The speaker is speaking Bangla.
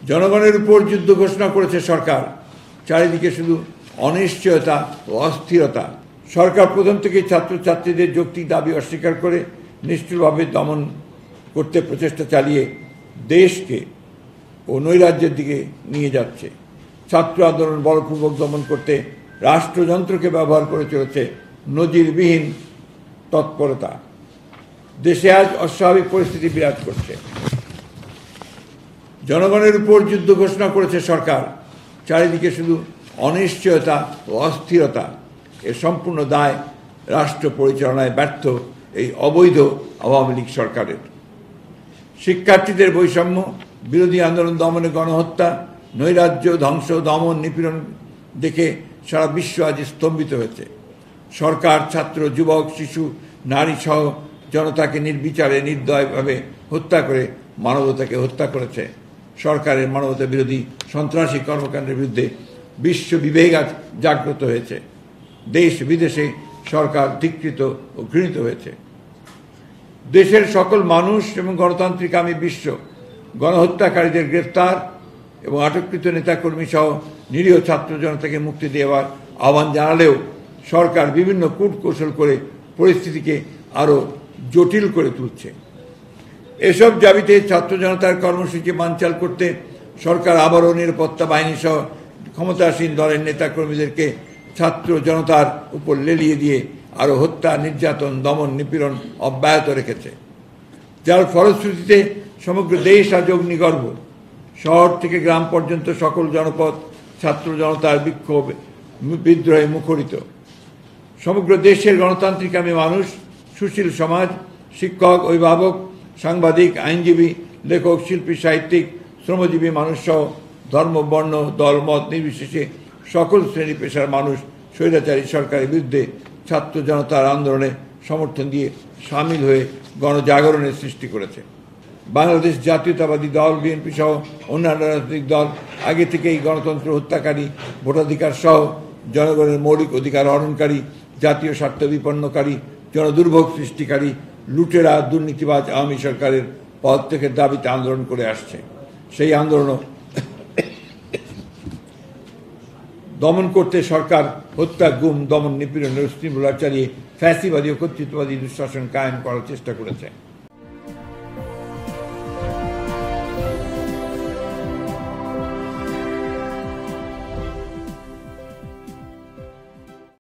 জনগণের উপর যুদ্ধ ঘোষণা করেছে সরকার। চারিদিকে শুধু অনিশ্চয়তা ও অস্থিরতা। সরকার প্রথম থেকে ছাত্রছাত্রীদের যৌক্তিক দাবি অস্বীকার করে নিষ্ঠুরভাবে দমন করতে প্রচেষ্টা চালিয়ে দেশকে ও নৈরাজ্যের দিকে নিয়ে যাচ্ছে। ছাত্র আন্দোলন বলপূর্বক দমন করতে রাষ্ট্রযন্ত্রকে ব্যবহার করে চলেছে নজিরবিহীন তৎপরতা। দেশে আজ অস্বাভাবিক পরিস্থিতি বিরাজ করছে। জনগণের উপর যুদ্ধ ঘোষণা করেছে সরকার। চারিদিকে শুধু অনিশ্চয়তা ও অস্থিরতা। এর সম্পূর্ণ দায় রাষ্ট্র পরিচালনায় ব্যর্থ এই অবৈধ আওয়ামী লীগ সরকারের। শিক্ষার্থীদের বৈষম্য বিরোধী আন্দোলন দমনে গণহত্যা, নৈরাজ্য, ধ্বংস, দমন, নিপীড়ন দেখে সারা বিশ্ব আজ স্তম্ভিত হয়েছে। সরকার ছাত্র, যুবক, শিশু, নারী সহ জনতাকে নির্বিচারে নির্দয়ভাবে হত্যা করে মানবতাকে হত্যা করেছে। সরকারের মানবতা বিরোধী সন্ত্রাসী কর্মকাণ্ডের বিরুদ্ধে বিশ্ব বিবেক আজ জাগ্রত হয়েছে। দেশ বিদেশে সরকার ধিক্কৃত ও ঘৃণিত হয়েছে। দেশের সকল মানুষ এবং গণতান্ত্রিকামী বিশ্ব গণহত্যাকারীদের গ্রেফতার এবং আটককৃত নেতাকর্মী সহ নিরীহ ছাত্র জনতাকে মুক্তি দেওয়ার আহ্বান জানালেও সরকার বিভিন্ন কূটকৌশল করে পরিস্থিতিকে আরও জটিল করে তুলছে। এসব দাবিতে ছাত্র জনতার কর্মসূচি বানচাল করতে সরকার আবারও নিরাপত্তা বাহিনী সহ ক্ষমতাসীন দলের নেতাকর্মীদেরকে ছাত্র জনতার উপর লেলিয়ে দিয়ে আরও হত্যা, নির্যাতন, দমন, নিপীড়ন অব্যাহত রেখেছে, যার ফলশ্রুতিতে সমগ্র দেশ আজ অগ্নিগর্ভ। শহর থেকে গ্রাম পর্যন্ত সকল জনপদ ছাত্র জনতার বিক্ষোভ, বিদ্রোহে মুখরিত। সমগ্র দেশের গণতান্ত্রিকামী মানুষ, সুশীল সমাজ, শিক্ষক, অভিভাবক, সাংবাদিক, আইনজীবী, লেখক, শিল্পী, সাহিত্যিক, শ্রমজীবী মানুষ সহ ধর্ম, বর্ণ, দল, মত নির্বিশেষে সকল শ্রেণী পেশার মানুষ স্বৈরাচারী সরকারের বিরুদ্ধে ছাত্র জনতার আন্দোলনে সমর্থন দিয়ে সামিল হয়ে গণজাগরণের সৃষ্টি করেছে। বাংলাদেশ জাতীয়তাবাদী দল, বিএনপি সহ অন্যান্য রাজনৈতিক দল আগে থেকেই গণতন্ত্র হত্যাকারী, ভোটাধিকার সহ জনগণের মৌলিক অধিকার হরণকারী, জাতীয় স্বার্থ বিপন্নকারী, জনদুর্ভোগ সৃষ্টিকারী, লুটেরা, দুর্নীতিবাজ আওয়ামী সরকারের পদত্যাগের দাবিতে আন্দোলন করে আসছে। সেই আন্দোলন দমন করতে সরকার হত্যা, গুম, দমন, নিপীড়নের শৃঙ্খলা চালিয়ে ফ্যাসিবাদী ও কর্তৃত্ববাদী দুঃশাসন কায়েম করার চেষ্টা করেছে।